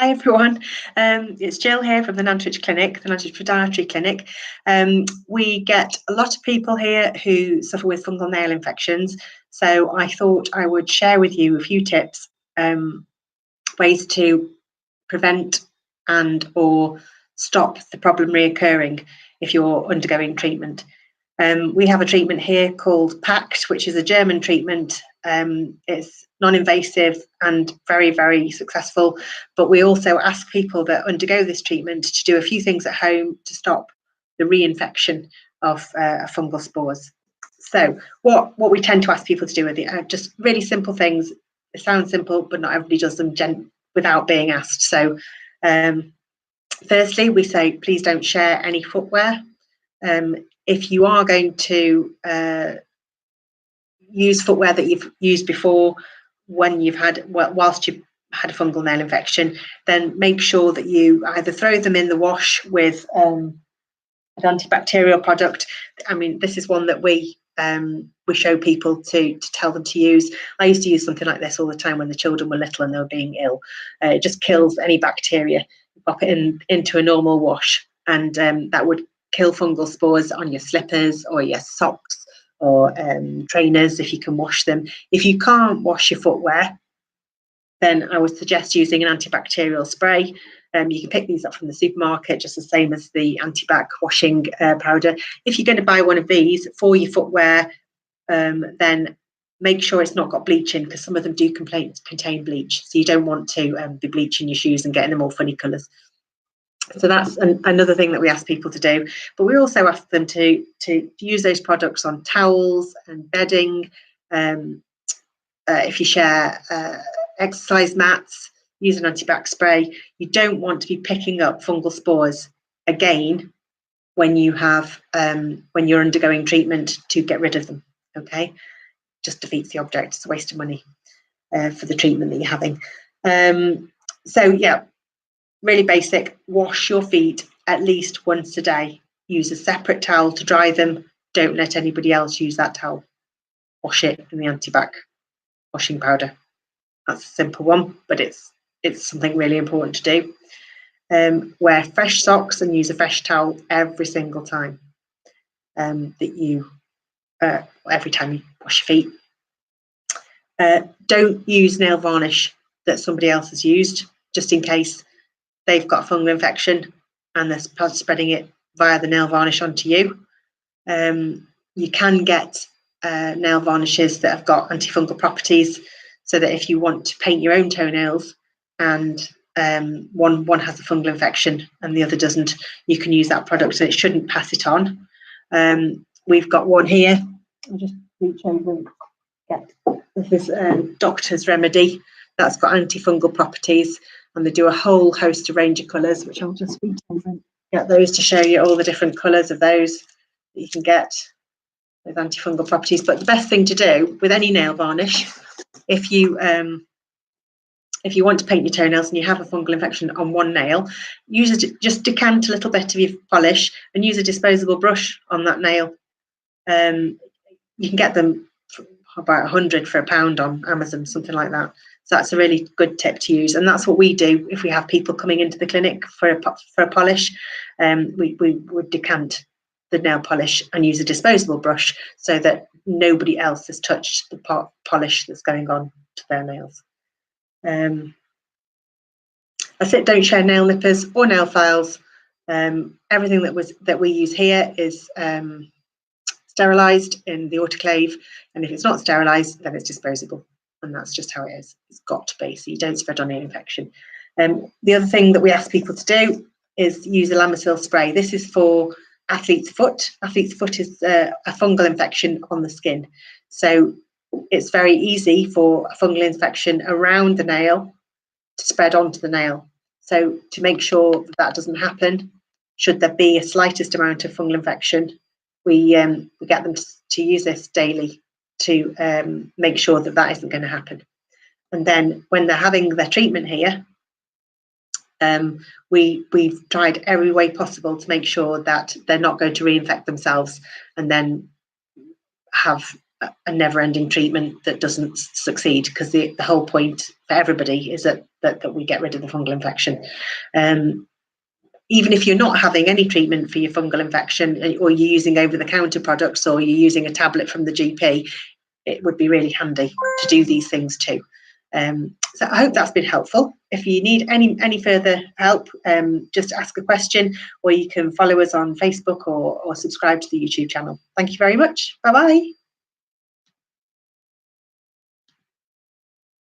Hi everyone, it's Jill here from the Nantwich Clinic, the Nantwich Podiatry Clinic. We get a lot of people here who suffer with fungal nail infections, so I thought I would share with you a few tips, ways to prevent and or stop the problem reoccurring if you're undergoing treatment. We have a treatment here called PACT, which is a German treatment. It's non-invasive and very, very successful. But we also ask people that undergo this treatment to do a few things at home to stop the reinfection of fungal spores. So what we tend to ask people to do with it are just really simple things. It sounds simple, but not everybody does them without being asked. So firstly, we say, please don't share any footwear. If you are going to use footwear that you've used before when you've had, whilst you've had a fungal nail infection, then make sure that you either throw them in the wash with an antibacterial product. I mean, this is one that we show people to tell them to use. I used to use something like this all the time when the children were little and they were being ill. It just kills any bacteria. Pop it into a normal wash, and that would kill fungal spores on your slippers or your socks or trainers if you can wash them. If you can't wash your footwear, then I would suggest using an antibacterial spray. You can pick these up from the supermarket, just the same as the antibac washing powder. If you're going to buy one of these for your footwear, then make sure it's not got bleach in, because some of them do contain bleach. So you don't want to be bleaching your shoes and getting them all funny colours. So that's another thing that we ask people to do. But we also ask them to use those products on towels and bedding. If you share exercise mats, use an antibac spray. You don't want to be picking up fungal spores again when you have when you're undergoing treatment to get rid of them. Okay, just defeats the object. It's a waste of money for the treatment that you're having. So yeah, really basic. Wash your feet at least once a day. Use a separate towel to dry them. Don't let anybody else use that towel. Wash it in the antibac washing powder. That's a simple one, but it's something really important to do. Wear fresh socks and use a fresh towel every single time every time you wash your feet. Don't use nail varnish that somebody else has used, just in case they've got a fungal infection and they're spreading it via the nail varnish onto you. You can get nail varnishes that have got antifungal properties, so that if you want to paint your own toenails and one has a fungal infection and the other doesn't, you can use that product and it shouldn't pass it on. We've got one here. I'll just reach over and get this is Doctor's Remedy. That's got antifungal properties, and they do a whole host of range of colours, which I'll just reach over and get those to show you all the different colours of those that you can get with antifungal properties. But the best thing to do with any nail varnish, if you want to paint your toenails and you have a fungal infection on one nail, just decant a little bit of your polish and use a disposable brush on that nail. You can get them for about 100 for £1 on Amazon, something like that. So that's a really good tip to use, and that's what we do if we have people coming into the clinic for a polish. We would decant the nail polish and use a disposable brush so that nobody else has touched the polish that's going on to their nails. That's it. Don't share nail nippers or nail files. Everything that we use here is sterilised in the autoclave, and if it's not sterilised, then it's disposable, and that's just how it is. It's got to be, so you don't spread on an infection. The other thing that we ask people to do is use a Lamisil spray. This is for athlete's foot. Athlete's foot is a fungal infection on the skin, so it's very easy for a fungal infection around the nail to spread onto the nail. So to make sure that doesn't happen, should there be a slightest amount of fungal infection, we get them to use this daily to make sure that isn't going to happen. And then when they're having their treatment here, we've tried every way possible to make sure that they're not going to reinfect themselves and then have a never-ending treatment that doesn't succeed, because the whole point for everybody is that we get rid of the fungal infection. Even if you're not having any treatment for your fungal infection, or you're using over-the-counter products, or you're using a tablet from the GP, it would be really handy to do these things too. So I hope that's been helpful. If you need any further help, just ask a question, or you can follow us on Facebook or subscribe to the YouTube channel. Thank you very much. Bye bye.